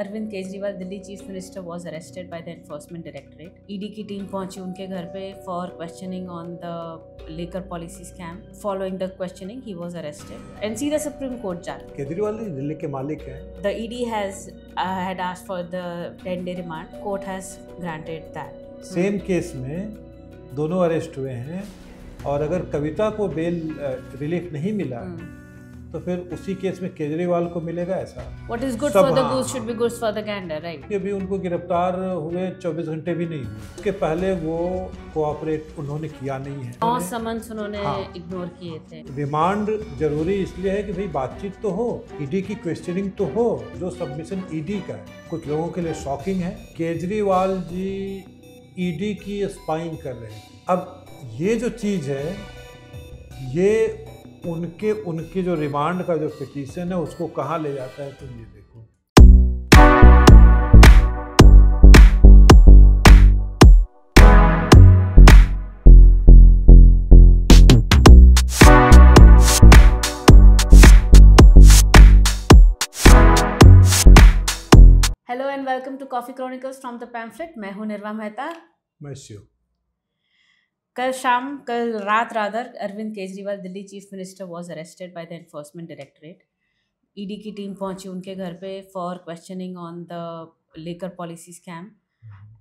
Arvind Kejriwal Delhi chief minister was arrested by the enforcement directorate. ED की team पहुंची उनके घर पे for questioning on the liquor policy scam. Following the questioning, he was arrested and सीधा Supreme Court जाते. केजरीवाल दिल्ली के मालिक हैं. The ED had asked for the 10-day remand. Court has granted that. Same case में दोनों अरेस्ट हुए हैं और अगर कविता को बेल रिलीफ नहीं मिला तो फिर उसी केस में केजरीवाल को मिलेगा ऐसा. What is good for the goose should be good for the gander, right? अभी उनको गिरफ्तार हुए 24 घंटे भी नहीं हुए. उसके पहले वो कोऑपरेट उन्होंने किया नहीं है. 9 समन्स उन्होंने इग्नोर किए थे. रिमांड जरूरी इसलिए है कि भाई बातचीत तो हो, ईडी की क्वेश्चनिंग तो हो. जो सबमिशन ईडी का है कुछ लोगों के लिए शॉकिंग है. केजरीवाल जी ईडी की स्पाइंग कर रहे हैं. अब ये जो चीज़ है ये उनके जो रिमांड का जो पिटीशन है उसको कहाँ ले जाता है तुम ये देखो. Hello and welcome to Coffee Chronicles from the Pamphlet. मैं हूँ निर्वा मेहता. मैं शिव. कल रात Arvind Kejriwal Delhi chief minister was arrested by the enforcement directorate. ED की टीम पहुंची उनके घर पे for questioning on the liquor policy scam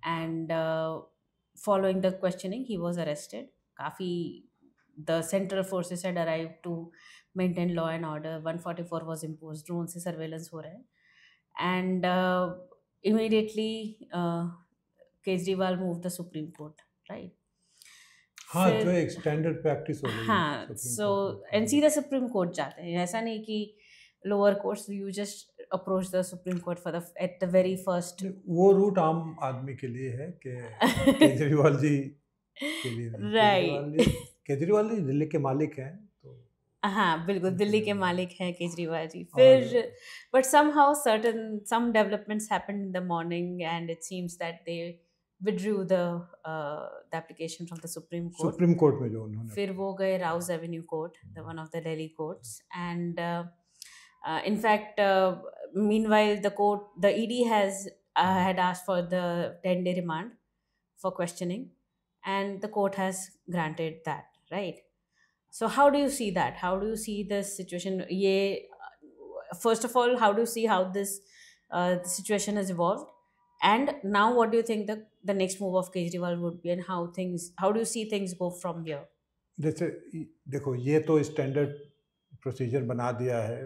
and following the questioning he was arrested. काफ़ी the central forces had arrived to maintain law and order. 144 was imposed. Drone से surveillance हो रहा है and immediately Kejriwal move the supreme court, right? हाँ, जो एक standard practice हो गई. हाँ, सो एंड सीधा सुप्रीम कोर्ट जाते हैं. ऐसा नहीं कि lower courts, you just approach the supreme court for the at the very first. वो रूट आम आदमी के लिए है कि केजरीवाल जी के लिए. राइट. केजरीवाल जी दिल्ली के मालिक हैं तो हाँ बिल्कुल दिल्ली के मालिक हैं केजरीवाल जी. फिर but somehow some developments happened in the morning and it seems that they withdrew the application from the Supreme Court. Supreme Court में जो उन्होंने फिर वो गए Rouse Avenue Court, the one of the Delhi courts, and in fact meanwhile the ED had asked for the 10-day remand for questioning and the court has granted that, right? So how do you see that? How do you see this situation? First of all, how do you see how this the situation has evolved? And now what do you think the next move of Kejriwal would be and how do you see things go from here? जैसे देखो ये तो standard procedure बना दिया है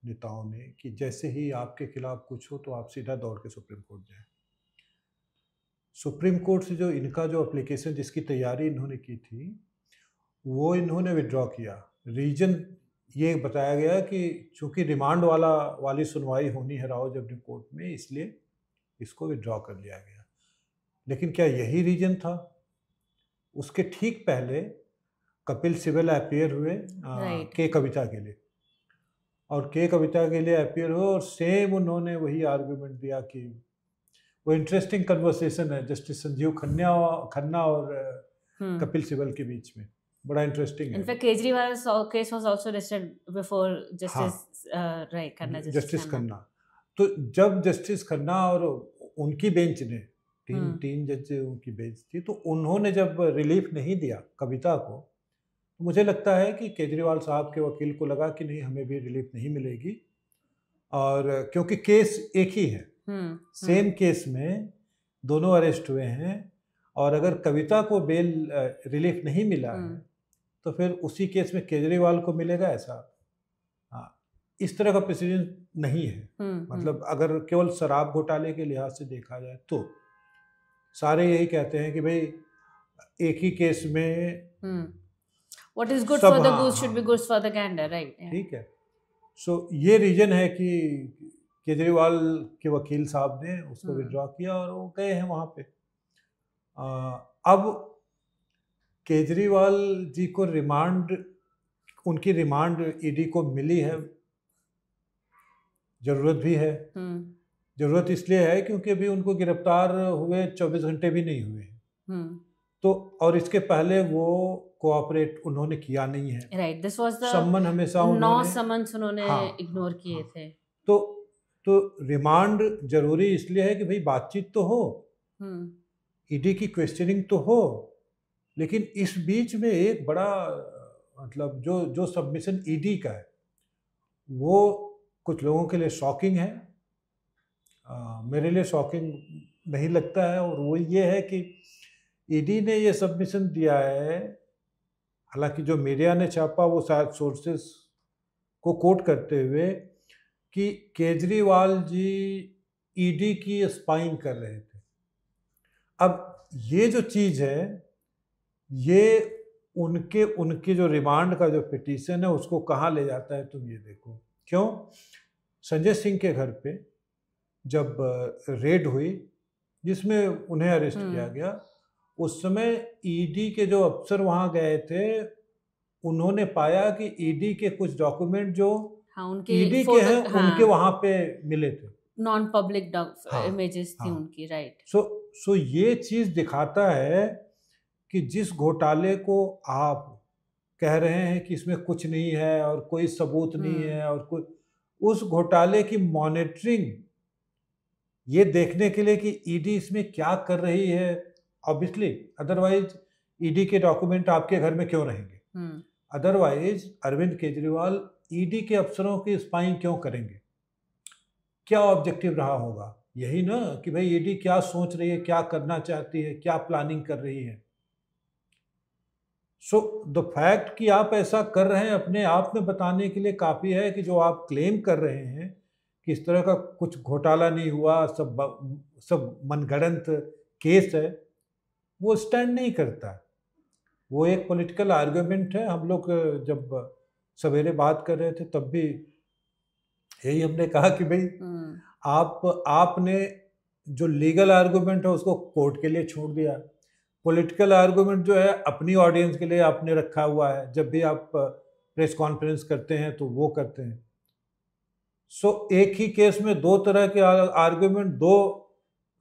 नेताओं ने कि जैसे ही आपके खिलाफ कुछ हो तो आप सीधा दौड़ के सुप्रीम कोर्ट जाएं. सुप्रीम कोर्ट से जो इनका जो एप्लीकेशन जिसकी तैयारी इन्होंने की थी वो इन्होंने विड्रॉ किया. रीजन ये बताया गया कि चूँकि रिमांड वाली सुनवाई होनी है राउज एवेन्यू कोर्ट में, इसलिए इसको विड्रॉ कर लिया गया. लेकिन क्या यही रीजन था? उसके ठीक पहले कपिल सिब्बल अपीयर हुए के कविता के लिए और के कविता के लिए अपीयर हुए और सेम उन्होंने वही आर्गुमेंट दिया कि वो इंटरेस्टिंग कन्वर्सेशन है जस्टिस संजीव खन्ना और कपिल सिब्बल के बीच में. बड़ा इंटरेस्टिंग है. In fact Kejriwal case was also registered before justice right Khanna. Justice Khanna. तो जब जस्टिस खन्ना और उनकी बेंच ने तीन जज उनकी बेंच थी तो उन्होंने जब रिलीफ नहीं दिया कविता को तो मुझे लगता है कि केजरीवाल साहब के वकील को लगा कि नहीं हमें भी रिलीफ नहीं मिलेगी. और क्योंकि केस एक ही है, सेम केस में दोनों अरेस्ट हुए हैं और अगर कविता को बेल रिलीफ नहीं मिला है तो फिर उसी केस में केजरीवाल को मिलेगा ऐसा. इस तरह का प्रेसिडेंट नहीं है. मतलब अगर केवल शराब घोटाले के लिहाज से देखा जाए तो सारे यही कहते हैं कि भाई एक ही केस में What is good for the goose should be good for the gander, right? ठीक है. सो ये रीजन है कि केजरीवाल के वकील साहब ने उसको विड्रॉ किया और वो गए हैं वहाँ पे. अब केजरीवाल जी को उनकी रिमांड ईडी को मिली है. ज़रूरत भी है. ज़रूरत इसलिए है क्योंकि अभी उनको गिरफ्तार हुए 24 घंटे भी नहीं हुए. तो और इसके पहले वो कोऑपरेट उन्होंने किया नहीं है. राइट. दिस वाज द सम्मन हमेशा 9 समन्स उन्होंने इग्नोर किए थे. तो तो रिमांड जरूरी इसलिए है कि भाई बातचीत तो हो, ईडी की क्वेश्चनिंग तो हो, लेकिन इस बीच में एक बड़ा मतलब जो जो सबमिशन ईडी का है वो कुछ लोगों के लिए शॉकिंग है। मेरे लिए शॉकिंग नहीं लगता है, और वो ये है कि ईडी ने ये सबमिशन दिया है, हालांकि जो मीडिया ने छापा वो शायद सोर्सेस को कोट करते हुए कि केजरीवाल जी ईडी की स्पाइंग कर रहे थे। अब ये जो चीज़ है ये उनके उनके जो रिमांड का जो पिटीशन है उसको कहाँ ले जाता है, तुम ये देखो। क्यों? संजय सिंह के घर पे जब रेड हुई जिसमें उन्हें अरेस्ट किया गया, उस समय ईडी के जो अफसर वहाँ गए थे उन्होंने पाया कि ईडी के कुछ डॉक्यूमेंट जो ईडी के हैं उनके वहाँ पे मिले थे, नॉन पब्लिक इमेजेस थी उनकी, राइट। सो ये चीज़ दिखाता है कि जिस घोटाले को आप कह रहे हैं कि इसमें कुछ नहीं है और कोई सबूत नहीं है और कोई, उस घोटाले की मॉनिटरिंग ये देखने के लिए कि ईडी इसमें क्या कर रही है, ऑब्वियसली अदरवाइज ईडी के डॉक्यूमेंट आपके घर में क्यों रहेंगे, अदरवाइज अरविंद केजरीवाल ईडी के अफसरों की स्पाइंग क्यों करेंगे, क्या ऑब्जेक्टिव रहा होगा, यही ना कि भाई ईडी क्या सोच रही है, क्या करना चाहती है, क्या प्लानिंग कर रही है। सो द फैक्ट कि आप ऐसा कर रहे हैं अपने आप में बताने के लिए काफ़ी है कि जो आप क्लेम कर रहे हैं कि इस तरह का कुछ घोटाला नहीं हुआ, सब मनगढ़ंत केस है, वो स्टैंड नहीं करता। वो एक पॉलिटिकल आर्गुमेंट है। हम लोग जब सवेरे बात कर रहे थे तब भी यही हमने कहा कि भाई आपने जो लीगल आर्गुमेंट है उसको कोर्ट के लिए छोड़ दिया, पॉलिटिकल आर्गुमेंट जो है अपनी ऑडियंस के लिए आपने रखा हुआ है, जब भी आप प्रेस कॉन्फ्रेंस करते हैं तो वो करते हैं। सो एक ही केस में दो तरह के आर्गुमेंट, दो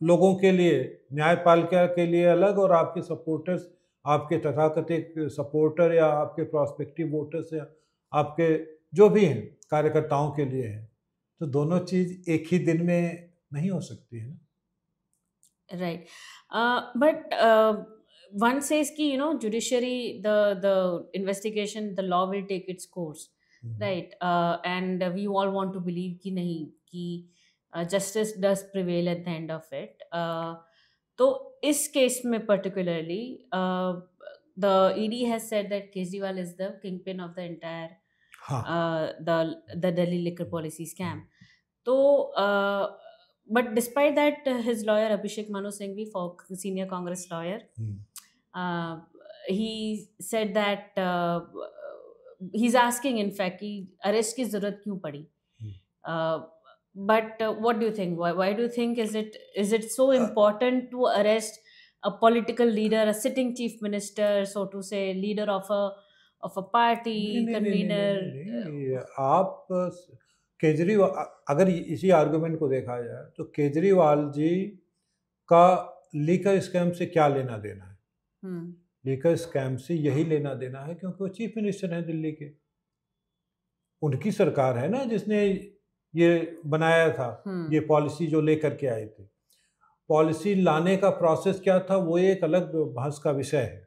लोगों के लिए, न्यायपालिका के लिए अलग और आपके सपोर्टर्स, आपके तथाकथित सपोर्टर या आपके प्रोस्पेक्टिव वोटर्स या आपके जो भी हैं कार्यकर्ताओं के लिए है। तो दोनों चीज़ एक ही दिन में नहीं हो सकती है ना, राइट। बट one says कि judiciary, the investigation, the law will take its course, right? And we all want to believe कि नहीं, कि justice does prevail at the end of it. तो इस केस में particularly the ED has said that Kejriwal is the kingpin of the entire the Delhi liquor policy scam. तो but despite that, his lawyer Abhishek Manu Singhvi, senior Congress lawyer, he said that he's asking, in fact, कि arrest की जरूरत क्यों पड़ी? But what do you think? Why do you think is it so important to arrest a political leader, a sitting chief minister, so to say, leader of a party, convener? आप केजरीवाल, अगर इसी argument को देखा जाए तो केजरीवाल जी का liquor scam से क्या लेना देना है? लीकर स्कैम से यही लेना देना है क्योंकि वो चीफ मिनिस्टर हैं दिल्ली के, उनकी सरकार है ना जिसने ये बनाया था, ये पॉलिसी जो लेकर के आए थे। पॉलिसी लाने का प्रोसेस क्या था वो एक अलग बहस का विषय है,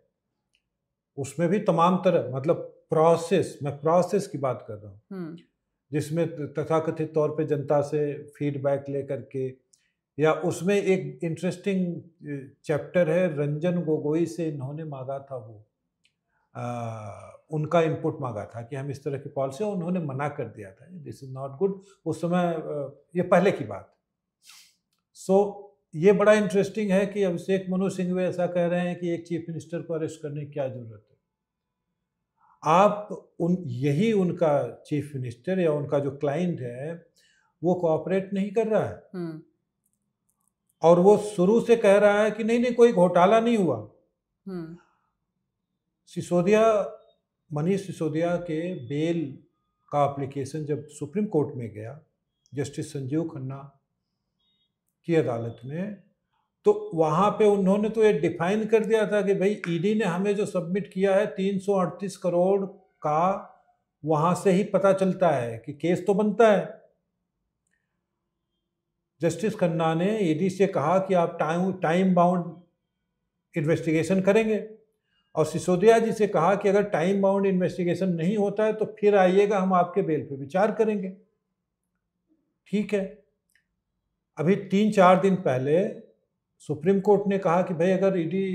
उसमें भी तमाम तरह, मतलब प्रोसेस, मैं प्रोसेस की बात कर रहा हूँ, जिसमें तथाकथित तौर पे जनता से फीडबैक लेकर के, या उसमें एक इंटरेस्टिंग चैप्टर है, रंजन गोगोई से इन्होंने मांगा था, वो उनका इनपुट मांगा था कि हम इस तरह की पॉलिसी, उन्होंने मना कर दिया था, दिस इज नॉट गुड, उस समय ये पहले की बात। सो ये बड़ा इंटरेस्टिंग है कि अभिषेक मनु सिंघवी ऐसा कह रहे हैं कि एक चीफ मिनिस्टर को अरेस्ट करने की क्या जरूरत है। आप यही उनका चीफ मिनिस्टर या उनका जो क्लाइंट है वो कोऑपरेट नहीं कर रहा है, और वो शुरू से कह रहा है कि नहीं कोई घोटाला नहीं हुआ। सिसोदिया, मनीष सिसोदिया के बेल का एप्लीकेशन जब सुप्रीम कोर्ट में गया जस्टिस संजीव खन्ना की अदालत में, तो वहाँ पे उन्होंने तो ये डिफाइन कर दिया था कि भाई ईडी ने हमें जो सबमिट किया है 338 करोड़ का, वहाँ से ही पता चलता है कि केस तो बनता है। जस्टिस खन्ना ने ईडी से कहा कि आप टाइम बाउंड इन्वेस्टिगेशन करेंगे, और सिसोदिया जी से कहा कि अगर टाइम बाउंड इन्वेस्टिगेशन नहीं होता है तो फिर आइएगा, हम आपके बेल पे विचार करेंगे। ठीक है, अभी 3-4 दिन पहले सुप्रीम कोर्ट ने कहा कि भाई अगर ईडी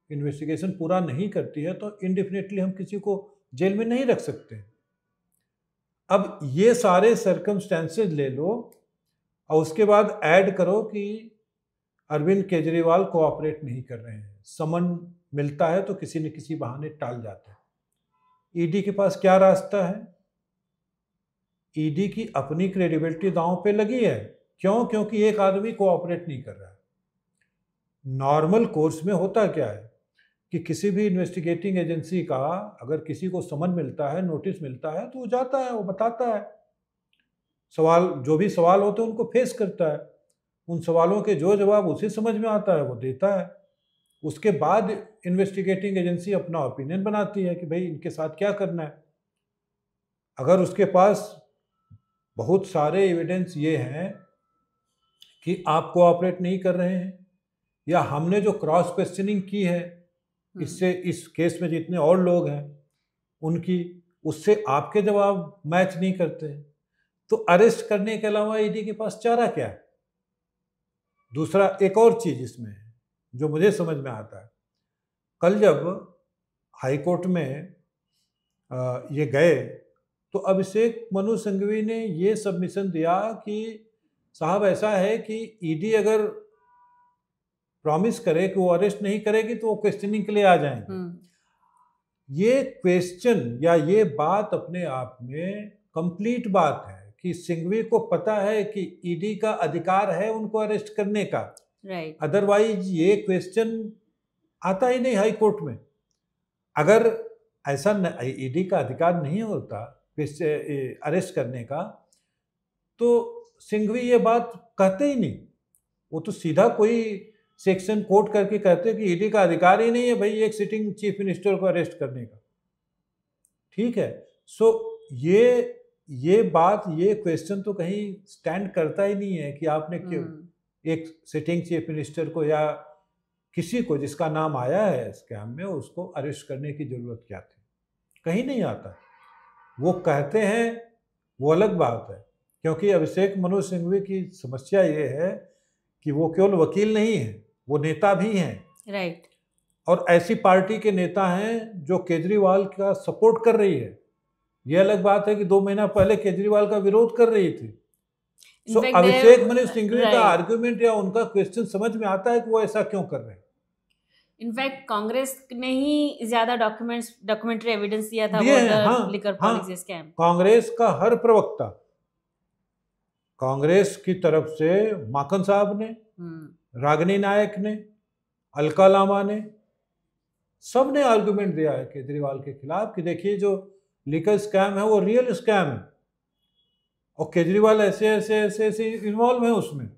इन्वेस्टिगेशन पूरा नहीं करती है तो इंडेफिनेटली हम किसी को जेल में नहीं रख सकते। अब ये सारे सर्कमस्टेंसेस ले लो और उसके बाद ऐड करो कि अरविंद केजरीवाल कोऑपरेट नहीं कर रहे हैं, समन मिलता है तो किसी न किसी बहाने टाल जाता है। ईडी के पास क्या रास्ता है? ईडी की अपनी क्रेडिबिलिटी दांव पे लगी है। क्यों? क्योंकि एक आदमी कोऑपरेट नहीं कर रहा है। नॉर्मल कोर्स में होता क्या है कि किसी भी इन्वेस्टिगेटिंग एजेंसी का अगर किसी को समन मिलता है, नोटिस मिलता है, तो वो जाता है, वो बताता है, सवाल जो भी सवाल होते हैं उनको फेस करता है, उन सवालों के जो जवाब उसे समझ में आता है वो देता है। उसके बाद इन्वेस्टिगेटिंग एजेंसी अपना ओपिनियन बनाती है कि भाई इनके साथ क्या करना है। अगर उसके पास बहुत सारे एविडेंस ये हैं कि आप कोऑपरेट नहीं कर रहे हैं, या हमने जो क्रॉस क्वेश्चनिंग की है इससे इस केस में जितने और लोग हैं उनकी, उससे आपके जवाब मैच नहीं करते हैं, तो अरेस्ट करने के अलावा ईडी के पास चारा क्या है? दूसरा एक और चीज इसमें है जो मुझे समझ में आता है। कल जब हाई कोर्ट में ये गए तो अभिषेक मनु सिंघवी ने ये सबमिशन दिया कि साहब ऐसा है कि ईडी अगर प्रॉमिस करे कि वो अरेस्ट नहीं करेगी तो वो क्वेश्चनिंग के लिए आ जाएंगे। ये क्वेश्चन या ये बात अपने आप में कंप्लीट बात है कि सिंघवी को पता है कि ईडी का अधिकार है उनको अरेस्ट करने का, राइट। अदरवाइज ये क्वेश्चन आता ही नहीं हाई कोर्ट में। अगर ऐसा ईडी का अधिकार नहीं होता अरेस्ट करने का तो सिंघवी ये बात कहते ही नहीं, वो तो सीधा कोई सेक्शन कोट करके कहते कि ईडी का अधिकार ही नहीं है भाई एक सिटिंग चीफ मिनिस्टर को अरेस्ट करने का। ठीक है, सो ये बात, ये क्वेश्चन तो कहीं स्टैंड करता ही नहीं है कि आपने क्यों एक सिटिंग चीफ मिनिस्टर को या किसी को जिसका नाम आया है स्कैम में उसको अरेस्ट करने की जरूरत क्या थी, कहीं नहीं आता। वो कहते हैं वो अलग बात है, क्योंकि अभिषेक मनु सिंघवी की समस्या ये है कि वो केवल वकील नहीं है, वो नेता भी हैं। राइट। और ऐसी पार्टी के नेता हैं जो केजरीवाल का सपोर्ट कर रही है। ये अलग बात है कि 2 महीना पहले केजरीवाल का विरोध कर रही थी। सो अभिषेक मनु सिंघवी का आर्गुमेंट या उनका क्वेश्चन समझ में आता है कि वो ऐसा क्यों कर रहे हैं। इनफैक्ट कांग्रेस ने ही ज्यादा डॉक्यूमेंट्री एविडेंस दिया था लिकर पॉलिसी स्कैम। कांग्रेस का हर प्रवक्ता, कांग्रेस की तरफ से माकन साहब ने, रागिनी नायक ने, अलका लामा ने, सब ने आर्गुमेंट दिया है केजरीवाल के खिलाफ कि देखिए जो लिकर स्कैम है वो रियल स्कैम है और केजरीवाल ऐसे ऐसे ऐसे ऐसे इन्वॉल्व है उसमें।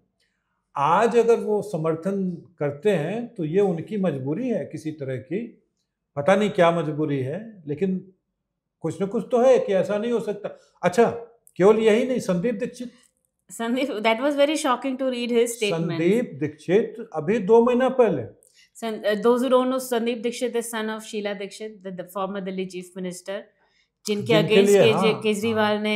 आज अगर वो समर्थन करते हैं तो ये उनकी मजबूरी है किसी तरह की, पता नहीं क्या मजबूरी है, लेकिन कुछ न कुछ तो है कि ऐसा नहीं हो सकता। अच्छा, केवल यही नहीं, Sandeep that was very shocking to read his statement. Sandeep Dikshit अभी 2 महीना पहले, those who don't know, Sandeep Dixit is son of Sheila Dixit, the former Delhi chief minister, जिनके अगेंस्ट केजरीवाल ने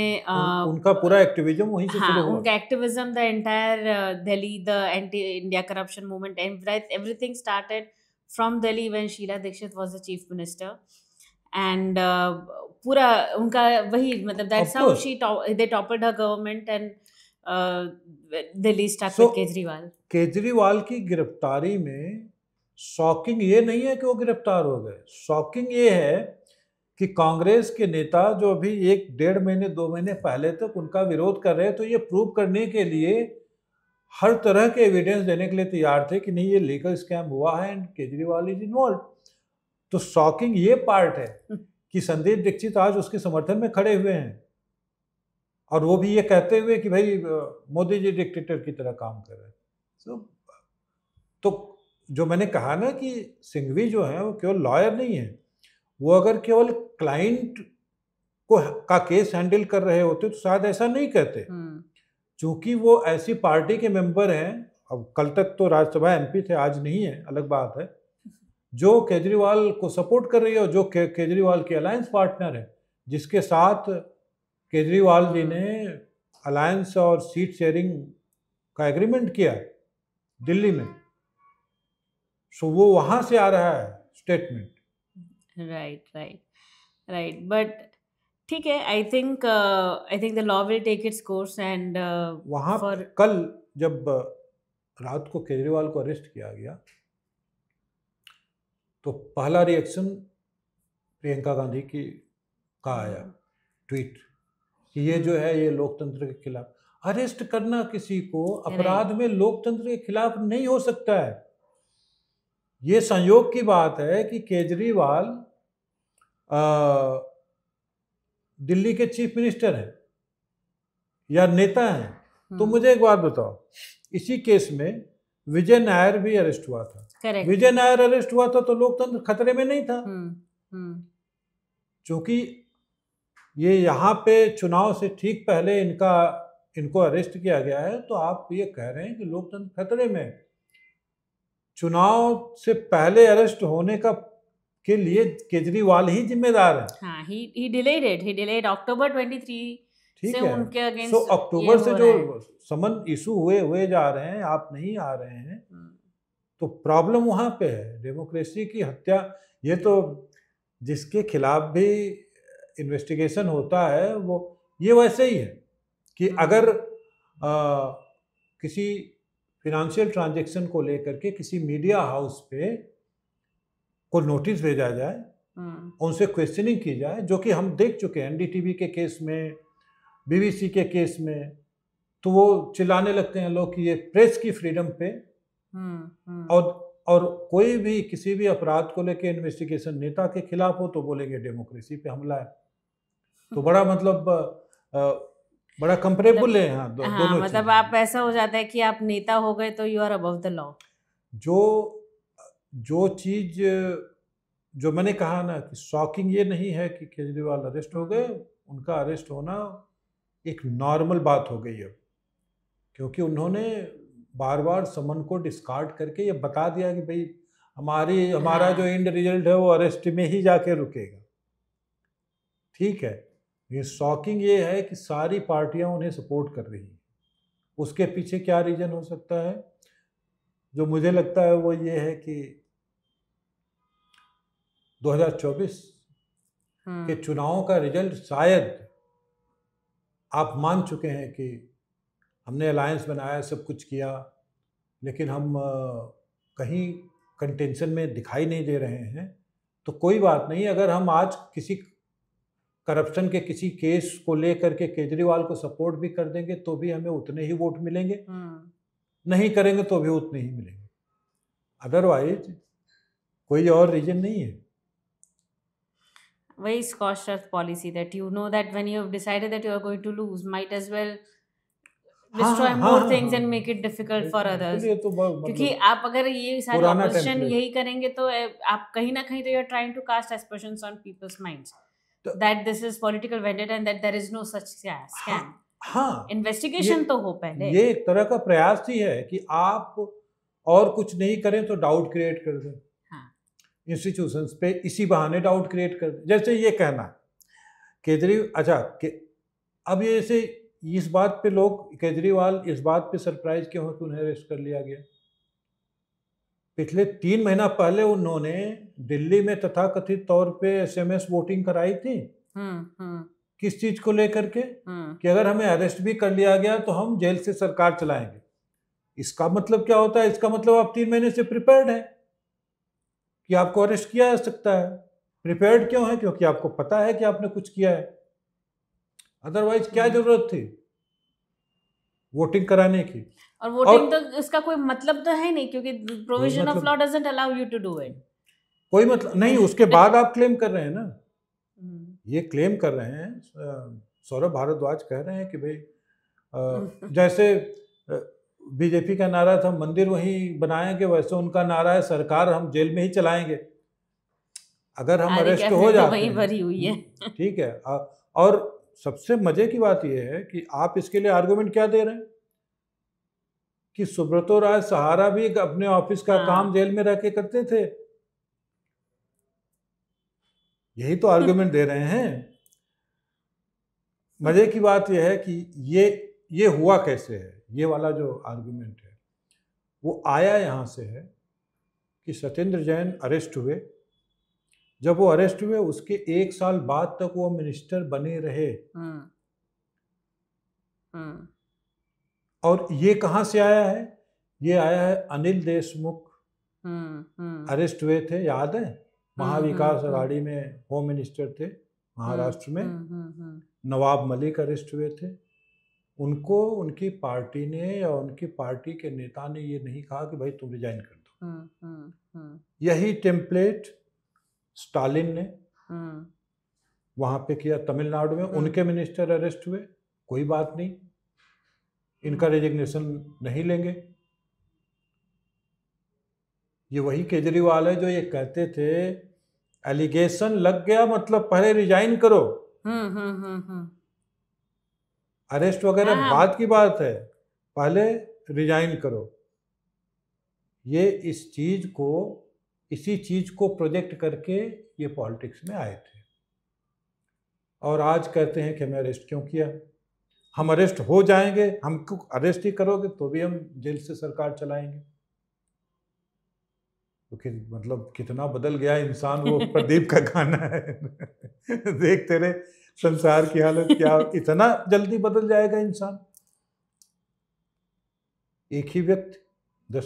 उनका पूरा एक्टिविज्म वहीं से शुरू हुआ। उनका activism, the entire Delhi, the anti India corruption movement, everything started from Delhi when Sheila Dikshit was the chief minister. And पूरा उनका वही, मतलब that's how they toppled her government and Delhi stuck with Kejriwal. Kejriwal की गिरफ्तारी में शॉकिंग ये नहीं है कि वो गिरफ्तार हो गए, शॉकिंग ये है कि कांग्रेस के नेता जो अभी 1-1.5 महीने 2 महीने पहले तक उनका विरोध कर रहे, तो ये प्रूव करने के लिए हर तरह के एविडेंस देने के लिए तैयार थे कि नहीं ये लीगल स्कैम हुआ है एंड केजरीवाल इज इन्वॉल्व। तो शॉकिंग ये पार्ट है कि संदीप दीक्षित आज उसके समर्थन में खड़े हुए हैं और वो भी ये कहते हुए कि भाई मोदी जी डिक्टेटर की तरह काम कर रहे हैं। तो जो मैंने कहा ना कि सिंघवी जो है वो केवल लॉयर नहीं है, वो अगर केवल क्लाइंट का केस हैंडल कर रहे होते तो शायद ऐसा नहीं कहते। चूंकि वो ऐसी पार्टी के मेंबर हैं, अब कल तक तो राज्यसभा एमपी थे, आज नहीं है, अलग बात है, जो केजरीवाल को सपोर्ट कर रही है और जो केजरीवाल के अलायंस पार्टनर है, जिसके साथ केजरीवाल जी ने अलायंस और सीट शेयरिंग का एग्रीमेंट किया दिल्ली में, सो वो वहां से आ रहा है स्टेटमेंट। राइट बट ठीक है, I think the law will take its course and वहां कल जब रात को केजरीवाल को अरेस्ट किया गया तो पहला रिएक्शन प्रियंका गांधी की का आया ट्वीट कि ये जो है ये लोकतंत्र के खिलाफ, अरेस्ट करना किसी को अपराध में लोकतंत्र के खिलाफ नहीं हो सकता है। ये संयोग की बात है कि केजरीवाल दिल्ली के चीफ मिनिस्टर हैं या नेता हैं। तो मुझे एक बात बताओ, इसी केस में विजय नायर भी अरेस्ट हुआ था। Correct. विजय नायर अरेस्ट हुआ था तो लोकतंत्र खतरे में नहीं था। क्योंकि ये यहाँ पे चुनाव से ठीक पहले इनको अरेस्ट किया गया है, तो आप ये कह रहे हैं कि लोकतंत्र खतरे में। चुनाव से पहले अरेस्ट होने का के लिए केजरीवाल ही जिम्मेदार है। हाँ, he delayed अक्टूबर 23 से उनके अगेंस्ट। सो अक्टूबर से जो समन इशू हुए जा रहे हैं, आप नहीं आ रहे हैं, तो प्रॉब्लम वहां पे है। डेमोक्रेसी की हत्या, ये तो जिसके खिलाफ भी इन्वेस्टिगेशन होता है वो ये वैसे ही है कि अगर किसी फिनेंशियल ट्रांजैक्शन को लेकर के किसी मीडिया हाउस पे को नोटिस भेजा जाए, उनसे क्वेश्चनिंग की जाए, जो कि हम देख चुके हैं एनडीटीवी के केस में, बीबीसी के केस में, तो वो चिल्लाने लगते हैं लोग कि ये प्रेस की फ्रीडम पे और कोई भी किसी भी अपराध को लेके इन्वेस्टिगेशन नेता के खिलाफ हो तो बोलेंगे डेमोक्रेसी पे हमला है। तो बड़ा मतलब बड़ा कंपेरेबल है यहाँ दोनों। मतलब आप ऐसा हो जाता है कि आप नेता हो गए तो you are above the law. जो चीज जो मैंने कहा ना कि शॉकिंग ये नहीं है कि केजरीवाल अरेस्ट हो गए, उनका अरेस्ट होना एक नॉर्मल बात हो गई अब, क्योंकि उन्होंने बार बार समन को डिस्कार्ड करके ये बता दिया कि भाई हमारा जो एंड रिजल्ट है वो अरेस्ट में ही जाके रुकेगा। ठीक है, ये शॉकिंग ये है कि सारी पार्टियां उन्हें सपोर्ट कर रही हैं। उसके पीछे क्या रीजन हो सकता है? जो मुझे लगता है वो ये है कि 2024 के चुनावों का रिजल्ट शायद आप मान चुके हैं कि हमने अलायंस बनाया, सब कुछ किया, लेकिन हम कहीं कंटेंशन में दिखाई नहीं दे रहे हैं। तो कोई बात नहीं, अगर हम आज किसी करप्शन के किसी केस को लेकर के केजरीवाल को सपोर्ट भी कर देंगे तो भी हमें उतने ही वोट मिलेंगे, नहीं करेंगे तो भी उतने ही मिलेंगे। अदरवाइज कोई और रीजन नहीं है। वही scorched earth policy that you know that when you have decided that you are going to lose, might as well destroy more things and make it difficult for others. क्योंकि आप अगर ये सारी ऑपोजिशन यही करेंगे तो आप कहीं ना कहीं तो you are trying to cast aspersions on people's minds that this is political vendetta and that there is no such scam. हाँ, इन्वेस्टिगेशन तो हो पहले। ये एक तरह का प्रयास ही है कि आप और कुछ नहीं करें तो डाउट क्रिएट कर दें इंस्टीट्यूशंस पे, इसी बहाने डाउट क्रिएट कर दें। जैसे ये कहना अब ये जैसे इस बात पे लोग केजरीवाल इस बात पे सरप्राइज क्यों है कि उन्हें अरेस्ट कर लिया गया। पिछले 3 महीना पहले उन्होंने दिल्ली में तथाकथित तौर पे SMS वोटिंग कराई थी। किस चीज को लेकर के कि अगर हमें अरेस्ट भी कर लिया गया तो हम जेल से सरकार चलाएंगे। इसका मतलब क्या होता है? इसका मतलब आप 3 महीने से प्रिपेयर्ड हैं कि आपको अरेस्ट किया जा सकता है। प्रिपेयर्ड क्यों है? क्योंकि आपको पता है कि आपने कुछ किया है। अदरवाइज क्या जरूरत थी वोटिंग कराने की? और वोटिंग तो इसका कोई मतलब तो है नहीं, क्योंकि provision of law doesn't allow you to do it. कोई मतलब नहीं। उसके बाद आप क्लेम कर रहे हैं ना, ये क्लेम कर रहे हैं, सौरभ भारद्वाज कह रहे हैं कि भाई जैसे बीजेपी का नारा था मंदिर वहीं बनाएंगे, वैसे उनका नारा है सरकार हम जेल में ही चलाएंगे। अगर हम अरेस्ट हो जाते हैं, भरी हुई है। ठीक है, और सबसे मजे की बात यह है कि आप इसके लिए आर्गुमेंट क्या दे रहे हैं कि सुब्रतो राय सहारा भी अपने ऑफिस का काम हाँ जेल में रह के करते थे। यही तो आर्गुमेंट दे रहे हैं। मजे की बात यह है कि ये हुआ कैसे है, ये वाला जो आर्गुमेंट है वो आया यहाँ से है कि सत्येंद्र जैन अरेस्ट हुए। जब वो अरेस्ट हुए उसके 1 साल बाद तक वो मिनिस्टर बने रहे। हम्म हम्म और ये कहाँ से आया है? ये आया है अनिल देशमुख अरेस्ट हुए थे, याद है? महाविकास अघाड़ी में होम मिनिस्टर थे महाराष्ट्र में। नवाब मलिक अरेस्ट हुए थे। उनको उनकी पार्टी ने या उनकी पार्टी के नेता ने ये नहीं कहा कि भाई तुम रिजाइन कर दो। यही टेम्पलेट स्टालिन ने वहां पे किया तमिलनाडु में। उनके मिनिस्टर अरेस्ट हुए, कोई बात नहीं, इनका रेजिग्नेशन नहीं लेंगे। ये वही केजरीवाल है जो ये कहते थे एलिगेशन लग गया मतलब पहले रिजाइन करो। अरेस्ट वगैरह हाँ बाद की बात है, पहले रिजाइन करो। ये इसी चीज को प्रोजेक्ट करके ये पॉलिटिक्स में आए थे। और आज कहते हैं कि हमें अरेस्ट क्यों किया? हम अरेस्ट हो जाएंगे, हमको अरेस्ट ही करोगे तो भी हम जेल से सरकार चलाएंगे। तो मतलब कितना बदल गया इंसान। वो प्रदीप का गाना है देख तेरे संसार की हालत क्या, इतना जल्दी बदल जाएगा इंसान। एक ही व्यक्ति 10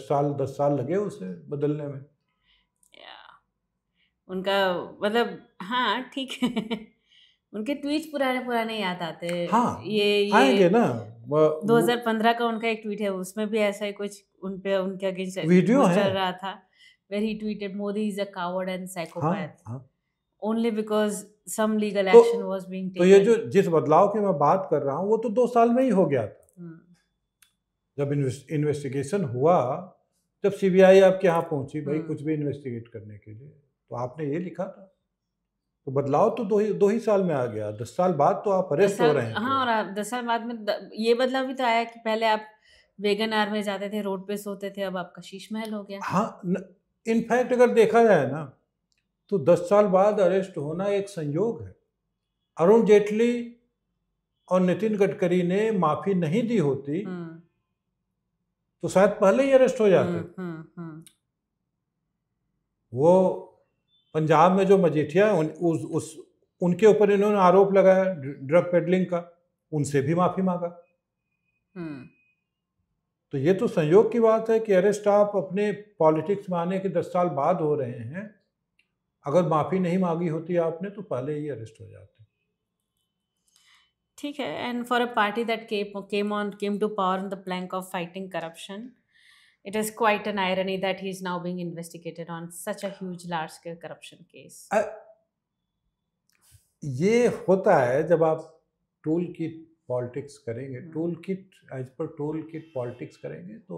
साल लगे उसे बदलने में। उनका मतलब हाँ ठीक है उनके ट्वीट पुराने याद आते हैं। हाँ ये आएंगे ना। 2015 का उनका एक ट्वीट है, उसमें भी ऐसा ही कुछ उनके अगेंस्ट वीडियो है। चल रहा था, where he tweeted Modi is a coward and psychopath हाँ। only because some legal तो action was being taken। तो ये जो जिस बदलाव की मैं बात कर रहा हूँ वो तो 2 साल में ही हो गया था। जब इन्वेस्टिगेशन हुआ, जब सीबीआई आपके यहाँ पहुंची भाई कुछ भी इन्वेस्टिगेट करने के लिए, तो आपने ये लिखा था। तो बदलाव तो दो ही साल में आ गया। 10 साल बाद तो आप अरेस्ट हो रहे हैं। हाँ, और 10 साल बाद में ये बदलाव भी तो आया कि पहले आप वेगन आर में जाते थे, रोड पे सोते थे, अब आपका शीश महल हो गया। हाँ, इनफैक्ट अगर देखा जाए ना तो 10 साल बाद अरेस्ट होना एक संयोग है। अरुण जेटली और नितिन गडकरी ने माफी नहीं दी होती तो शायद पहले ही अरेस्ट हो जाते। वो पंजाब में जो मजीठिया उनके ऊपर इन्होंने आरोप लगाया ड्रग पेडलिंग का, उनसे भी माफी मांगा। तो ये तो संयोग की बात है कि अरेस्ट आप अपने पॉलिटिक्स में आने के 10 साल बाद हो रहे हैं। अगर माफी नहीं मांगी होती आपने तो पहले ही अरेस्ट हो जाते। ठीक है, and for a party that came to power on the plank of fighting corruption, it is quite an irony that he is now being investigated on such a huge large scale corruption case. ये होता है जब आप tool kit politics करेंगे, tool kit politics करेंगे तो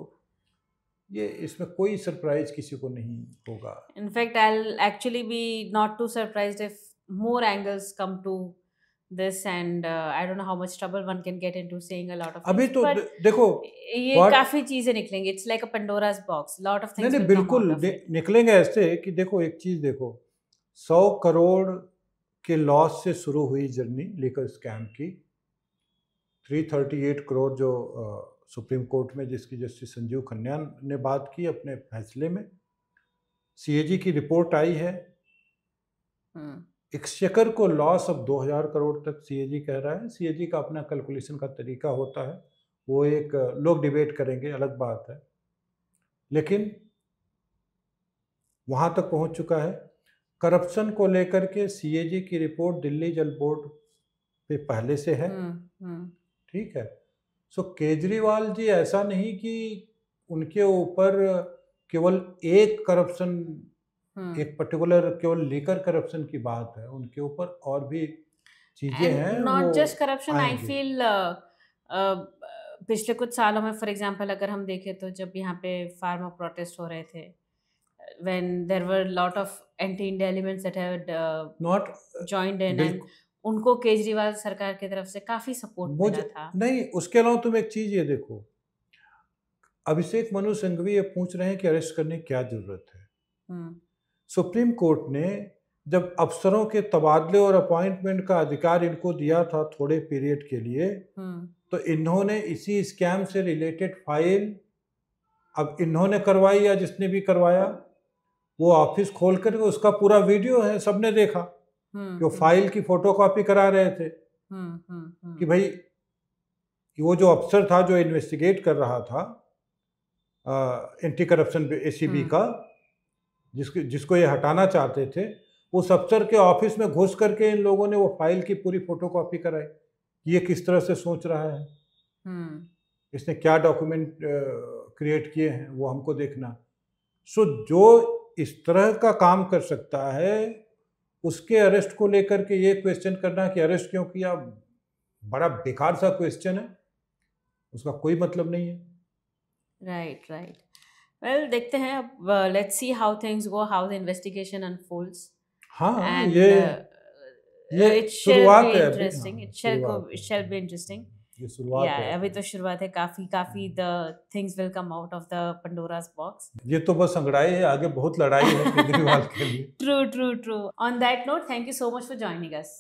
ये इसमें कोई सरप्राइज किसी को नहीं होगा। In fact I'll actually be not too surprised if more angles come to this, and I don't know how much trouble one can get into saying a lot of अभी things, तो but देखो ये काफी चीजें निकलेंगी। It's like a Pandora's box, lot of things नहीं will बिल्कुल come out of it. निकलेंगे ऐसे कि देखो एक चीज देखो, 100 करोड़ के लॉस से शुरू हुई जर्नी लीकर स्कैम की। 338 करोड़ जो सुप्रीम कोर्ट में जिसकी जस्टिस संजीव खन्ना ने बात की अपने फैसले में। सीएजी की रिपोर्ट आई है, एक्सचेकर को लॉस अब 2000 करोड़ तक सीएजी कह रहा है। सीएजी का अपना कैलकुलेशन का तरीका होता है, वो एक लोग डिबेट करेंगे, अलग बात है, लेकिन वहां तक पहुंच चुका है। करप्शन को लेकर के सीएजी की रिपोर्ट दिल्ली जल बोर्ड पे पहले से है। ठीक है। सो केजरीवाल जी ऐसा नहीं कि उनके ऊपर केवल एक करप्शन, एक पर्टिकुलर केवल लीकर करप्शन की बात है, उनके ऊपर और भी चीजें हैं। Not just corruption, I feel पिछले कुछ सालों में फॉर एग्जांपल अगर हम देखें तो जब यहाँ पे फार्मर प्रोटेस्ट हो रहे थे, when there were lot of anti-India elements that had not joined in, and उनको केजरीवाल सरकार की तरफ से काफी सपोर्ट मिला था। नहीं, उसके अलावा तुम एक चीज ये देखो, अभिषेक मनु सिंघवी ये पूछ रहे हैं कि अरेस्ट करने की क्या जरूरत है। सुप्रीम कोर्ट ने जब अफसरों के तबादले और अपॉइंटमेंट का अधिकार इनको दिया था थोड़े पीरियड के लिए, तो इन्होंने इसी स्कैम से रिलेटेड फाइल, अब इन्होंने करवाई या जिसने भी करवाया, वो ऑफिस खोल कर उसका पूरा वीडियो है, सबने देखा कि वो फाइल की फोटोकॉपी करा रहे थे कि भाई वो जो अफसर था जो इन्वेस्टिगेट कर रहा था एंटी करप्शन एसीबी का, जिसको ये हटाना चाहते थे, उस अफसर के ऑफिस में घुस करके इन लोगों ने वो फाइल की पूरी फोटोकॉपी कराई। ये किस तरह से सोच रहा है, इसने क्या डॉक्यूमेंट क्रिएट किए हैं, वो हमको देखना। सो जो इस तरह का काम कर सकता है, उसके अरेस्ट को लेकर के ये क्वेश्चन करना कि अरेस्ट क्यों किया, बड़ा बेकार सा क्वेश्चन है, उसका कोई मतलब नहीं है। Right right. वेल, देखते हैं अब, let's see how things go, how the investigation unfolds. हाँ, ये इट शुरुआत शैल बी है, interesting, it shall be interesting. ये शुरुआत है, अभी तो शुरुआत है, काफी the things will come out of the Pandora's box. ये तो बस अंगड़ाई है, आगे बहुत लड़ाई है केजरीवाल के लिए। True. On that note, thank you so much for joining us.